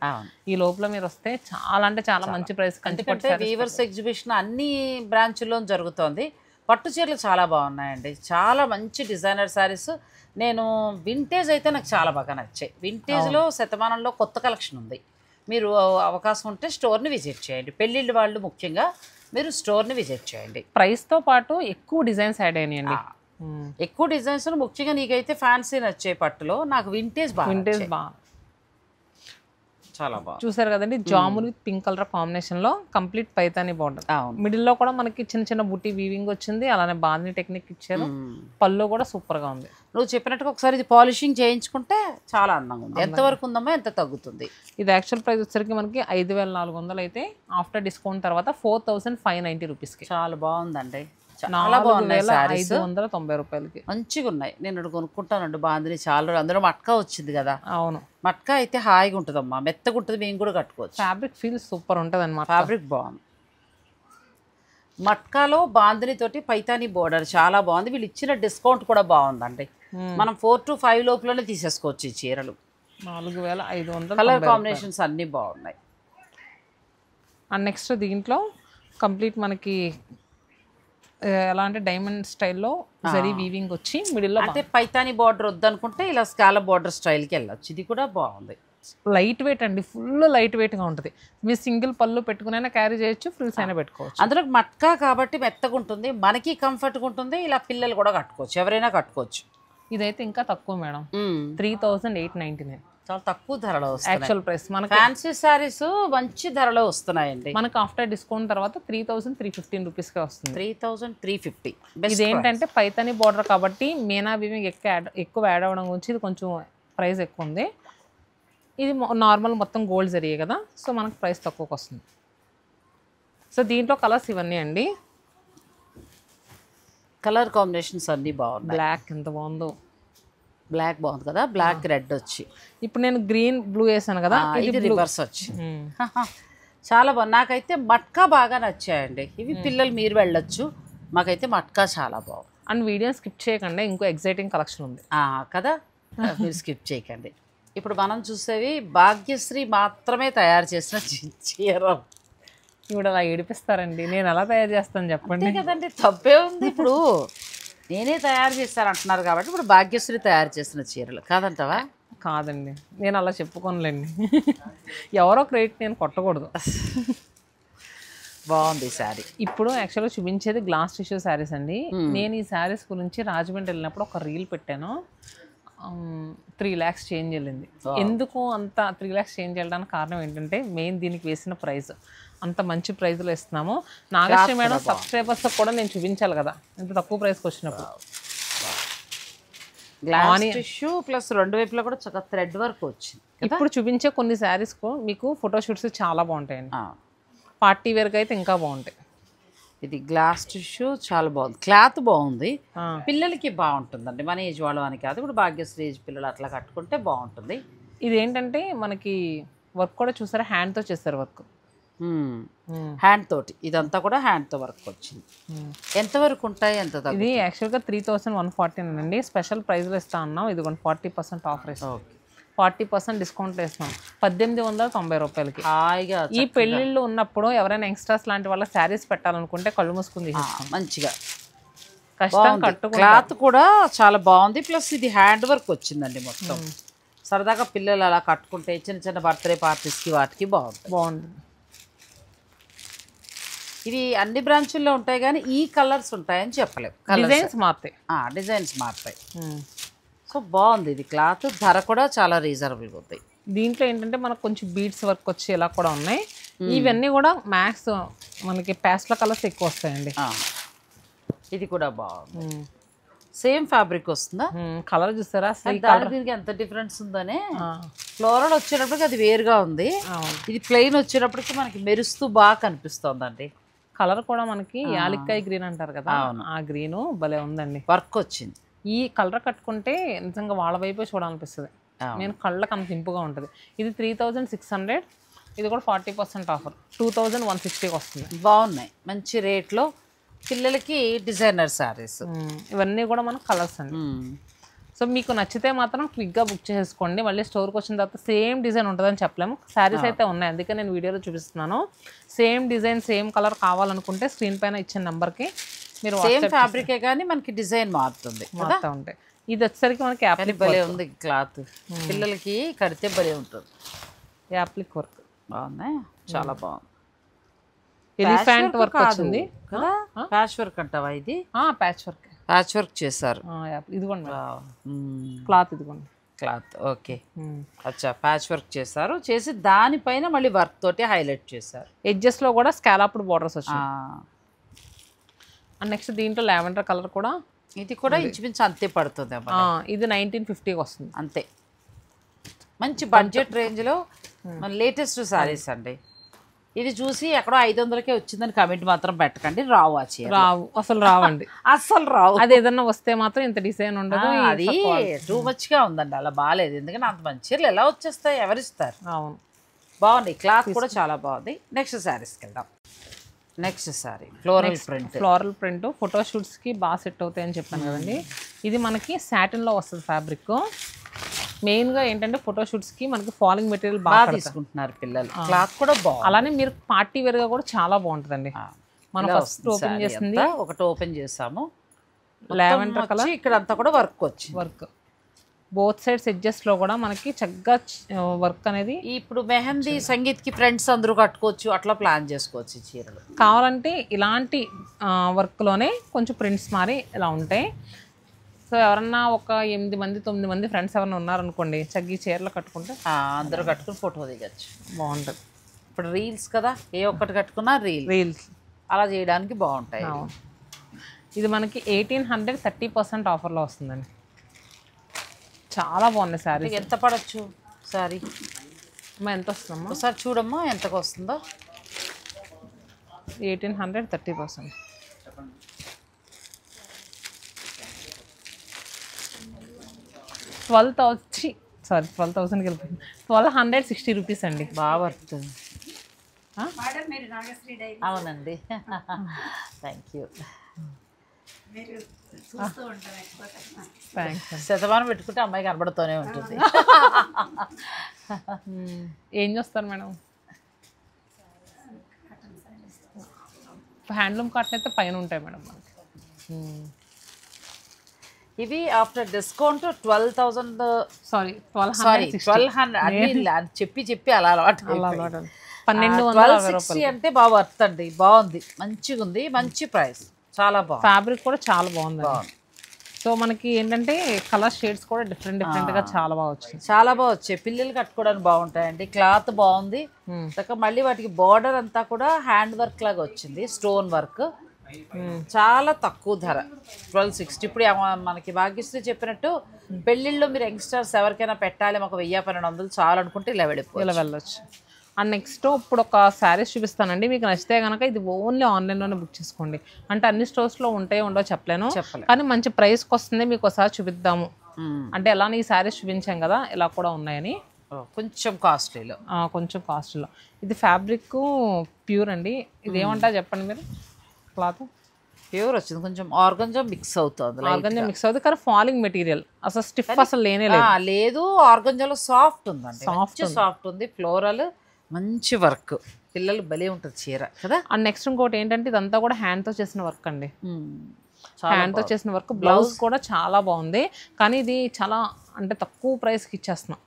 ఈ లోపల మీరు వస్తే చాలా అంటే చాలా మంచి ప్రైస్ కంచి వీవర్స్ ఎగ్జిబిషన్ అన్ని బ్రాంచ్ల్లో జరుగుతోంది. పట్టు చీరలు చాలా బాగున్నాయండి, చాలా మంచి డిజైనర్ శారీస్. నేను వింటేజ్ అయితే నాకు చాలా బాగా నచ్చాయి. వింటేజ్లో శతమానంలో కొత్త కలెక్షన్ ఉంది. మీరు అవకాశం ఉంటే స్టోర్ని విజిట్ చేయండి. పెళ్ళిళ్ళు వాళ్ళు ముఖ్యంగా మీరు స్టోర్ని విజిట్ చేయండి. ప్రైస్తో పాటు ఎక్కువ డిజైన్స్ యాడ్ అయినాయండి. ఎక్కువ డిజైన్స్ ముఖ్యంగా నీకైతే ఫ్యాన్సీ నచ్చే పట్టులో, నాకు వింటేజ్ బాగా చాలా బాగా చూసారు కదండి. Jamun with pink colour combination లో కంప్లీట్ పైతాని బార్డర్. మిడిల్ లో కూడా మనకి చిన్న చిన్న బుట్టి వీవింగ్ వచ్చింది. అలానే బాందిని టెక్నిక్ ఇచ్చారు. పళ్ళు కూడా సూపర్ గా ఉంది. నువ్వు చెప్పినట్టుగా ఒకసారి ఇది పాలిషింగ్ చేయించుకుంటే చాలా అందంగా ఉంది. ఎంత వరకు ఉందమ్మా, ఎంత తగ్గుతుంది? ఇది యాక్చువల్ ప్రైస్ వచ్చేసరికి మనకి 5,400 అయితే ఆఫ్టర్ డిస్కౌంట్ తర్వాత 4,590 రూపీస్కి. చాలా బాగుందండి, చాలా బాగున్నాయి. 590 రూపాయలకి మంచిగా ఉన్నాయి. నేను కొనుక్కుంటానండి బాందిని చాలా. అందులో మట్కా వచ్చింది కదా. అవును, మట్కా అయితే హాయిగా ఉంటుందమ్మా, మెత్తగా ఉంటుంది, మేము కూడా కట్టుకోవచ్చు. ఫ్యాబ్రిక్ ఫీల్ సూపర్ ఉంటుంది అన్నమాట. ఫ్యాబ్రిక్ బాగుంది. మట్కాలో బాందిని తోటి పైతాని బోర్డర్ చాలా బాగుంది. వీళ్ళు ఇచ్చిన డిస్కౌంట్ కూడా బాగుందండి. మనం 4 to 5 లోపలనే తీసేసుకోవచ్చు ఈ చీరలు. 4,500. కలర్ కాంబినేషన్స్ అన్నీ బాగున్నాయి. అండ్ నెక్స్ట్ దీంట్లో కంప్లీట్ మనకి ఎలా అంటే డైమండ్ స్టైల్లో జరీ వీవింగ్ వచ్చి మిడిల్లో, అంటే పైతాని బార్డర్ వద్దనుకుంటే ఇలా స్కాలప్ బార్డర్ స్టైల్కి వెళ్ళచ్చు. ఇది కూడా బాగుంది. లైట్ వెయిట్ అండి, ఫుల్ లైట్ వెయిట్గా ఉంటుంది. మీరు సింగిల్ పళ్ళు పెట్టుకునైనా క్యారీ చేయొచ్చు, ఫ్రిల్స్ అయినా పెట్టుకోవచ్చు. అందులో మట్కా కాబట్టి మెత్తగా ఉంటుంది, మనకి కంఫర్ట్గా ఉంటుంది. ఇలా పిల్లలు కూడా కట్టుకోవచ్చు, ఎవరైనా కట్టుకోవచ్చు. ఇదైతే ఇంకా తక్కువ మేడం, 3899 చాలా తక్కువ ధరలో వస్తాయి యాక్చువల్ ప్రైస్. మనకి ఫ్యాన్సీ సారీస్ మంచి ధరలో వస్తున్నాయండి. మనకి ఆఫ్టర్ డిస్కౌంట్ తర్వాత 3315 రూపీస్కే వస్తుంది. 3350. ఇది ఏంటంటే పైతాని బార్డర్ కాబట్టి మీనా వీవింగ్ ఎక్కువ యాడ్ అవ్వడం గురించి ఇది కొంచెం ప్రైస్ ఎక్కువ ఉంది. ఇది నార్మల్ మొత్తం గోల్డ్ జరిగే కదా, సో మనకు ప్రైస్ తక్కువకి వస్తుంది. సో దీంట్లో కలర్స్ ఇవన్నీ అండి. కలర్ కాంబినేషన్స్ అన్నీ బాగున్నాయి. బ్లాక్ ఎంత బాగుందో, బ్లాక్ బాగుంది కదా, బ్లాక్ రెడ్ వచ్చి. ఇప్పుడు నేను గ్రీన్ బ్లూ వేసాను కదా, ఇది రివర్స్ వచ్చి చాలా బాగుంది. నాకైతే మట్కా బాగా నచ్చాయండి ఇవి. పిల్లలు మీరు వెళ్ళొచ్చు, మాకైతే మట్కా చాలా బాగుంది. అండ్ వీడియో స్కిప్ చేయకండి, ఇంకో ఎగ్జైటింగ్ కలెక్షన్ ఉంది కదా, మీరు స్కిప్ చేయకండి. ఇప్పుడు మనం చూసేవి భాగ్యశ్రీ మాత్రమే తయారు చేసిన చీర. ఇప్పుడు అలా ఏడిపిస్తారండి, నేను ఎలా తయారు చేస్తాను చెప్పండి కదండి, తప్పే ఉంది. ఇప్పుడు నేనే తయారు చేస్తాను అంటున్నారు కాబట్టి ఇప్పుడు భాగ్యశ్రీ తయారు చేసిన చీరలు కాదంటావా? కాదండి, నేను అలా చెప్పుకోనులేండి, ఎవరో క్రెడిట్ నేను కొట్టకూడదు. బాగుంది శారీ. ఇప్పుడు యాక్చువల్గా చూపించేది గ్లాస్ టిష్యూ శారీస్ అండి. నేను ఈ శారీస్ గురించి రాజమండ్రి వెళ్ళినప్పుడు ఒక రీల్ పెట్టాను. 3 lakhs చేంజ్ వెళ్ళింది. ఎందుకు అంత 3 lakhs చేంజ్ వెళ్ళడానికి కారణం ఏంటంటే మెయిన్ దీనికి వేసిన ప్రైస్. అంత మంచి ప్రైస్లో ఇస్తున్నాము. నాగశ్రీ మేడం సబ్స్క్రైబర్స్ కూడా నేను చూపించాలి కదా ఇంత తక్కువ ప్రైస్కి వచ్చినప్పుడు. గ్లాస్ టిష్యూ ప్లస్ రెండు వైపులా కూడా చక్కగా థ్రెడ్ వర్క్ వచ్చింది. ఇప్పుడు చూపించే కొన్ని శారీస్కు మీకు ఫోటోషూట్స్ చాలా బాగుంటాయండి. పార్టీ వేర్కి అయితే ఇంకా బాగుంటాయి. ఇది గ్లాస్ టిష్యూ చాలా బాగుంది, క్లాత్ బాగుంది, పిల్లలకి బాగుంటుందండి. మన ఏజ్ వాళ్ళు అని కాదు, ఇప్పుడు భాగ్యశ్రీ ఏజ్ పిల్లలు అట్లా కట్టుకుంటే బాగుంటుంది. ఇది ఏంటంటే మనకి వర్క్ కూడా చూసారా, హ్యాండ్తో చేస్తారు వర్క్, హ్యాండ్ తోటి. ఇదంతా కూడా హ్యాండ్తో వర్క్ వచ్చింది. ఎంతవరకు ఉంటాయి, ఎంత? ఇది యాక్చువల్గా 3140 అండి. స్పెషల్ ప్రైస్లో ఇస్తా ఉన్నాం. ఇది 40% ఆఫర్ ఇస్తాం, 40% డిస్కౌంట్లో ఇస్తున్నాం, 1890 రూపాయలకి. ఈ పెళ్ళిళ్ళు ఉన్నప్పుడు ఎవరైనా యంగ్స్టర్స్ లాంటి వాళ్ళ శారీస్ పెట్టాలనుకుంటే కళ్ళు మూసుకుంది మంచిగా కష్టం కట్టుకో. క్లాత్ కూడా చాలా బాగుంది, ప్లస్ ఇది హ్యాండ్ వర్క్ వచ్చిందండి మొత్తం. సరదాగా పిల్లలు అలా కట్టుకుంటే చిన్న చిన్న బర్త్డే పార్టీస్కి వాటికి బాగుంది. ఇవి అన్ని బ్రాంచుల్లో ఉంటాయి కానీ ఈ కలర్స్ ఉంటాయని చెప్పలేము. డిజైన్స్ మారుతాయి, డిజైన్స్ మారుతాయి. సో బాగుంది ఇది. క్లాత్ ధర కూడా చాలా రీజనబుల్గా ఉంటాయి. దీంట్లో ఏంటంటే మనకు కొంచెం బీడ్స్ వర్క్ వచ్చి ఇలా కూడా ఉన్నాయి. ఇవన్నీ కూడా మ్యాక్స్ మనకి ప్యాస్టల్ కలర్స్ ఎక్కువ వస్తాయండి. ఇది కూడా బాగుంది, సేమ్ ఫ్యాబ్రిక్ వస్తుందా? కలర్ చూస్తారా దీనికి ఎంత డిఫరెన్స్ ఉందనే. ఫ్లోరల్ వచ్చేటప్పటికి అది వేరుగా ఉంది, ఇది ప్లెయిన్ వచ్చేటప్పటికి మనకి మెరుస్తూ బాగా కనిపిస్తుందండి. కలర్ కూడా మనకి యాలక్కాయ గ్రీన్ అంటారు కదా, ఆ గ్రీన్ భలే ఉందండి. వర్క్ వచ్చింది. ఈ కలర్ కట్టుకుంటే నిజంగా వాళ్ళ వైపే చూడాలనిపిస్తుంది. నేను కళ్ళకి అంత ఇంపుగా ఉంటుంది. ఇది 3600, ఇది కూడా 40% ఆఫర్ 2160కి వస్తుంది. బాగున్నాయి, మంచి రేట్లో పిల్లలకి డిజైనర్ శారీస్. ఇవన్నీ కూడా మనకు కలర్స్ అండి. సో మీకు నచ్చితే మాత్రం క్విక్గా బుక్ చేసుకోండి. మళ్ళీ స్టోర్కి వచ్చిన తర్వాత సేమ్ డిజైన్ ఉంటుందని చెప్పలేము. శారీస్ అయితే ఉన్నాయి, అందుకే నేను వీడియోలో చూపిస్తున్నాను. సేమ్ డిజైన్ సేమ్ కలర్ కావాలనుకుంటే స్క్రీన్ పైన ఇచ్చిన నెంబర్కి మీరు సేమ్ ఫ్యాబ్రికే కానీ మనకి డిజైన్ మారుతుంది, మారుతూ ఉంటాయి. ఇది వచ్చేసరికి మనకి యాప్లిక్ భలే ఉంది. క్లాత్ పిల్లలకి కడితే భలే ఉంటుంది. యాప్లిక్ వర్క్ బాగున్నాయి, చాలా బాగుంది. ఎలిఫెంట్ వర్క్ వచ్చింది కదా, ప్యాచ్ వర్క్ అంటావా? ఇది ప్యాచ్ వర్క్, ప్యాచ్ వర్క్ చేశారు. ఇదిగోండి క్లాత్, ఇదిగోండి క్లాత్. ఓకే, అచ్చా, ప్యాచ్ వర్క్ చేశారు, చేసి దానిపైన మళ్ళీ వర్క్ తోటి హైలైట్ చేశారు. ఎడ్జెస్లో కూడా స్కాలప్డ్ బార్డర్స్ వచ్చాయి. అండ్ నెక్స్ట్ దీంట్లో లావెండర్ కలర్ కూడా, ఇది కూడా ఇంచుమించు అంతే పడుతుంది. ఇది 1950కి వస్తుంది అంతే. మంచి బడ్జెట్ రేంజ్లో మన లేటెస్ట్ శారీస్ అండి. ఇది చూసి ఎక్కడో 500కే వచ్చిందని కమెంట్ మాత్రం పెట్టకండి, రావు. రావు, అసలు రావండి, అస్సలు రావు. అది ఏదన్నా వస్తే మాత్రం ఇంత డిజైన్ ఉండదు. అది టూ మచ్గా ఉందండి, అలా బాగాలేదు. ఎందుకంటే అంత మంచి చీరలు ఎలా వచ్చేస్తాయి, ఎవరిస్తారు? అవును, బాగుంది. క్లాత్ కూడా చాలా బాగుంది. నెక్స్ట్ శారీస్కి వెళ్దాం. నెక్స్ట్ శారీ ఫ్లోరల్ ప్రింట్ ఫోటోషూట్స్కి బాగా సెట్ అవుతాయి అని చెప్పాను కదండి. ఇది మనకి సాటిన్లో వస్తుంది ఫ్యాబ్రిక్. మెయిన్గా ఏంటంటే ఫోటోషూట్స్కి మనకి ఫాలింగ్ మెటీరియల్ బాగా తీసుకుంటున్నారు పిల్లలు. క్లాత్ కూడా బాగుంది. అలానే మీరు పార్టీ వేర్గా కూడా చాలా బాగుంటుందండి. మనం ఫస్ట్ ఓపెన్ చేసింది ఒకటి ఓపెన్ చేసాము, లావెండర్ కలర్. ఇక్కడ అంతా కూడా వర్క్ వచ్చింది. వర్క్ బోత్ సైడ్స్ ఎడ్జెస్ట్లో కూడా మనకి చక్కగా వర్క్ అనేది. ఇప్పుడు మెహందీ సంగీత్కి ఫ్రెండ్స్ అందరూ కట్టుకోవచ్చు, అట్లా ప్లాన్ చేసుకోవచ్చు. చీరలు కావాలంటే ఇలాంటి వర్క్లోనే కొంచెం ప్రింట్స్ మారి ఇలా ఉంటాయి. సో ఎవరన్నా ఒక 8 మంది 9 మంది ఫ్రెండ్స్ ఎవరైనా ఉన్నారనుకోండి చక్కగా చీరలు కట్టుకుంటే అందరూ కట్టుకుని ఫోటో దిగచ్చు, బాగుంటుంది. ఇప్పుడు రీల్స్ కదా, ఏ ఒక్కటి కట్టుకున్నా రీల్స్ అలా చేయడానికి బాగుంటాయి. ఇది మనకి 1800 30% ఆఫర్లో వస్తుందండి. చాలా బాగున్నాయి శారీ. ఎంత పడచ్చు సారీ? అమ్మా ఎంత వస్తుందమ్మా ఒకసారి చూడమ్మా ఎంతకు వస్తుందో. 1800 30%. $12,000కి వెళ్ళిపోయింది. 1260 రూపీస్ అండి. బాగా పడుతుంది. అవునండి, థ్యాంక్ యూ. శతమానం పెట్టుకుంటే అమ్మాయి కనబడుతూనే ఉంటుంది. ఏం చేస్తారు మేడం? హ్యాండ్లూమ్ కాటన్ అయితే పైన ఉంటాయి మేడం మనకి. ఇవి ఆఫ్టర్ డిస్కౌంట్ 12,000 సారీ 1200 చెప్పి అలా అలవాటు. 1260 అంటే బాగా వర్త్ అండి, బాగుంది, మంచిగా ఉంది, మంచి ప్రైస్, చాలా బాగుంది. ఫ్యాబ్రిక్ కూడా చాలా బాగుంది. సో మనకి ఏంటంటే కలర్ షేడ్స్ కూడా డిఫరెంట్గా చాలా బాగా వచ్చింది. చాలా బాగా వచ్చాయి, పిల్లలు కట్టుకోవడానికి బాగుంటాయండి. క్లాత్ బాగుంది, మళ్ళీ వాటికి బార్డర్ అంతా కూడా హ్యాండ్ వర్క్ లాగా వచ్చింది, స్టోన్ వర్క్. చాలా తక్కువ ధర 1260. ఇప్పుడు మనకి భాగ్యశ్రీ చెప్పినట్టు పెళ్ళిళ్ళు మీరు యంగ్స్టర్స్ ఎవరికైనా పెట్టాలి మాకు 1000-1200 చాలు అనుకుంటే ఇలా వెళ్ళొచ్చు. అండ్ నెక్స్ట్ ఇప్పుడు ఒక శారీస్ చూపిస్తానండి, మీకు నచ్చితే కనుక ఇది ఓన్లీ ఆన్లైన్లోనే బుక్ చేసుకోండి. అంటే అన్ని స్టోర్స్లో ఉంటాయో ఉండో చెప్పలేను, కానీ మంచి ప్రైస్కి వస్తుంది. మీకు ఒకసారి చూపిద్దాము. అంటే ఎలానే ఈ శారీస్ చూపించాం కదా, ఇలా కూడా ఉన్నాయని. కొంచెం కాస్ట్లీలో, కొంచెం కాస్ట్లీలో. ఇది ఫ్యాబ్రిక్ ప్యూర్ అండి. ఇది ఏమంటారు చెప్పండి మీరు? క్లాత్ ప్యూర్ వచ్చింది, కొంచెం ఆర్గంజా మిక్స్ అవుతుంది. ఆర్గంజా మిక్స్ అవుతుంది కానీ ఫాలింగ్ మెటీరియల్ అసలు స్టిఫ్ అసలు లేదు. ఆర్గంజాలో సాఫ్ట్ ఉందండి, సాఫ్ట్ ఉంది, ఫ్లోరల్ మంచి వర్క్, పిల్లలు భలే ఉంటుంది చీర కదా. అండ్ నెక్స్ట్ ఇంకోటి ఏంటంటే ఇదంతా కూడా హ్యాండ్తో చేసిన వర్క్ అండి, హ్యాండ్తో చేసిన వర్క్. బ్లౌజ్ కూడా చాలా బాగుంది, కానీ ఇది చాలా అంటే తక్కువ ప్రైస్కి ఇచ్చేస్తున్నాం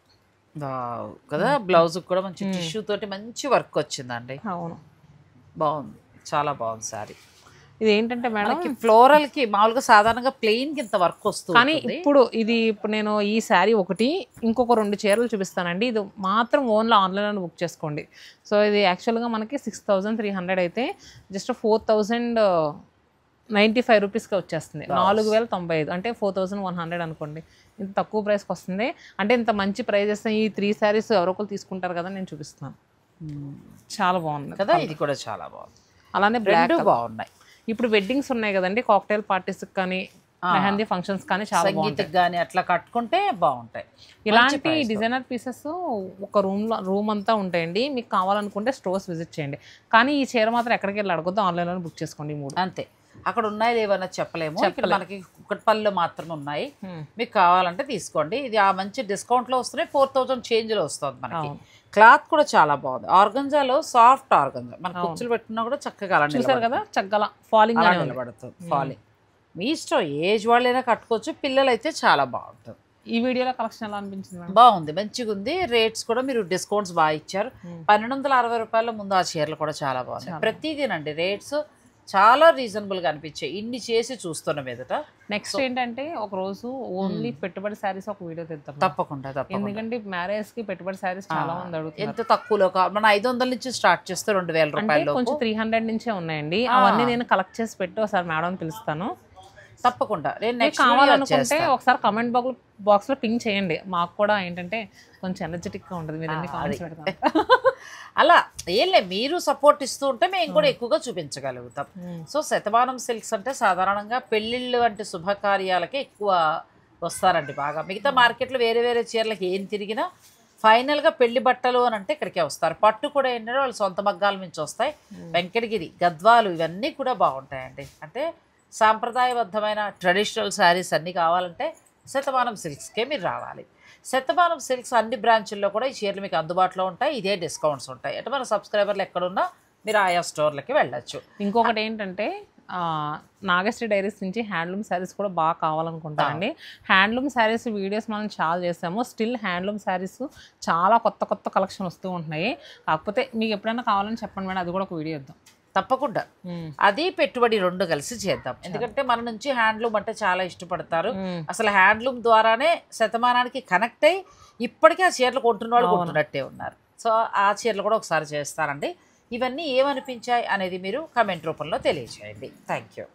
కదా. బ్లౌజ్ కూడా మంచి టిష్యూ తోటి మంచి వర్క్ వచ్చిందండి. అవును, బాగుంది, చాలా బాగుంది శారీ. ఇది ఏంటంటే మేడం ఫ్లోరల్ కి మామూలుగా సాధారణంగా ప్లెయిన్ కి ఇంత వర్క్ వస్తుంది, కానీ ఇప్పుడు నేను ఈ శారీ ఒకటి ఇంకొక 2 చీరలు చూపిస్తానండి. ఇది మాత్రం ఓన్లీ ఆన్లైన్లో బుక్ చేసుకోండి. సో ఇది యాక్చువల్గా మనకి 6300 అయితే జస్ట్ 4095 రూపీస్కి వచ్చేస్తుంది. 4095 అంటే 4100 అనుకోండి. ఇంత తక్కువ ప్రైస్కి వస్తుంది. అంటే ఇంత మంచి ప్రైస్ ఇస్తే ఈ 3 శారీస్ ఎవరొకరు తీసుకుంటారు కదా, నేను చూపిస్తాను. చాలా బాగుంది కదా, ఇది కూడా చాలా బాగుంది. అలానే బ్లాక్ బాగున్నాయి. ఇప్పుడు వెడ్డింగ్స్ ఉన్నాయి కదండి, కాక్టైల్ పార్టీస్కి కానీ మెహందీ ఫంక్షన్స్ కానీ చాలా సంగీతకి కానీ అట్లా కట్టుకుంటే బాగుంటాయి. ఇలాంటి డిజైనర్ పీసెస్ ఒక రూమ్ అంతా ఉంటాయండి. మీకు కావాలనుకుంటే స్టోర్స్ విజిట్ చేయండి, కానీ ఈ చీర మాత్రం ఎక్కడికి వెళ్ళి అడగొద్దు, ఆన్లైన్లో బుక్ చేసుకోండి. 3 అంతే, అక్కడ ఉన్నాయి ఏమన్నా చెప్పలేము. ఇక్కడ మనకి కుక్కట్పల్లిలో మాత్రమే ఉన్నాయి, మీకు కావాలంటే తీసుకోండి. ఇది ఆ మంచి డిస్కౌంట్లో వస్తున్నాయి, 4000 చేంజ్లో వస్తుంది మనకి. క్లాత్ కూడా చాలా బాగుంది, ఆర్గంజాలో సాఫ్ట్ ఆర్గంజా, మన కుర్చీలు పెట్టుకున్నా కూడా చక్కగా చూసారు కదా, చక్కగా ఫాలింగ్ నిలబడుతుంది. ఫాలింగ్ మీ ఇష్టం, ఏజ్ వాళ్ళైనా కట్టుకోవచ్చు, పిల్లలు అయితే చాలా బాగుంటుంది. ఈ వీడియోలో కలెక్షన్ ఎలా అనిపించింది? బాగుంది, మంచిగా ఉంది. రేట్స్ కూడా మీరు డిస్కౌంట్స్ బాగా ఇచ్చారు. 1260 రూపాయల ముందు ఆ చీరలు కూడా చాలా బాగుంది. ప్రతిదీనండి రేట్స్ చాలా రీజనబుల్గా అనిపించాయి, ఇన్ని చేసి చూస్తున్న మీదట. నెక్స్ట్ ఏంటంటే ఒక రోజు ఓన్లీ పెట్టుబడి శారీస్ ఒక వీడియో తెద్దాం. తప్పకుండా, ఎందుకంటే మ్యారేజ్కి పెట్టుబడి శారీస్ చాలా మంది అడుగుతారు. ఎంత తక్కువలో మన 500 నుంచి స్టార్ట్ చేస్తే 2000 రూపాయలు, కొంచెం 300 నుంచే ఉన్నాయండి. అవన్నీ నేను కలెక్ట్ చేసి పెట్టి ఒకసారి మేడం పిలుస్తాను. తప్పకుండా కావాలనుకుంటే ఒకసారి కమెంట్ బాక్స్ లో పింక్ చేయండి, మాకు కూడా ఏంటంటే కొంచెం ఎనర్జెటిక్ గా ఉంటుంది. మీరు అన్ని కామెంట్స్ పెడతారు అలా ఏం లేదు, మీరు సపోర్ట్ ఇస్తూ ఉంటే మేము కూడా ఎక్కువగా చూపించగలుగుతాం. సో శతమానం సిల్క్స్ అంటే సాధారణంగా పెళ్ళిళ్ళు వంటి శుభకార్యాలకే ఎక్కువ వస్తారండి బాగా. మిగతా మార్కెట్లో వేరే వేరే చీరలకి ఏం తిరిగినా ఫైనల్గా పెళ్లి బట్టలు అని అంటే ఇక్కడికే వస్తారు. పట్టు కూడా ఏంటంటే వాళ్ళు సొంత మగ్గాల నుంచి వస్తాయి. వెంకటగిరి, గద్వాలు ఇవన్నీ కూడా బాగుంటాయండి. అంటే సాంప్రదాయబద్ధమైన ట్రెడిషనల్ శారీస్ అన్నీ కావాలంటే శతమానం సిల్క్స్కే మీరు రావాలి. శతమానం సిల్క్స్ అన్ని బ్రాంచుల్లో కూడా ఈ చీరలు మీకు అందుబాటులో ఉంటాయి, ఇదే డిస్కౌంట్స్ ఉంటాయి. అంటే మన సబ్స్క్రైబర్లు ఎక్కడున్నా మీరు ఆయా స్టోర్లకి వెళ్ళచ్చు. ఇంకొకటి ఏంటంటే నాగశ్రీ డైరీస్ నుంచి హ్యాండ్లూమ్ శారీస్ కూడా బాగా కావాలనుకుంటానండి. హ్యాండ్లూమ్ శారీస్ వీడియోస్ మనం చాలా చేసాము. స్టిల్ హ్యాండ్లూమ్ శారీస్ చాలా కొత్త కొత్త కలెక్షన్ వస్తూ ఉంటున్నాయి. కాకపోతే మీకు ఎప్పుడైనా కావాలని చెప్పండి మేడం, అది కూడా ఒక వీడియో ఇద్దాం. తప్పకుండా అది పెట్టుబడి రెండు కలిసి చేద్దాం. ఎందుకంటే మన నుంచి హ్యాండ్లూమ్ అంటే చాలా ఇష్టపడతారు. అసలు హ్యాండ్లూమ్ ద్వారానే శతమానానికి కనెక్ట్ అయ్యి ఇప్పటికీ ఆ చీరలు కొంటున్న వాళ్ళు కొంటున్నట్టే ఉన్నారు. సో ఆ చీరలు కూడా ఒకసారి చేస్తానండి. ఇవన్నీ ఏమనిపించాయి అనేది మీరు కమెంట్ రూపంలో తెలియజేయండి. Thank you.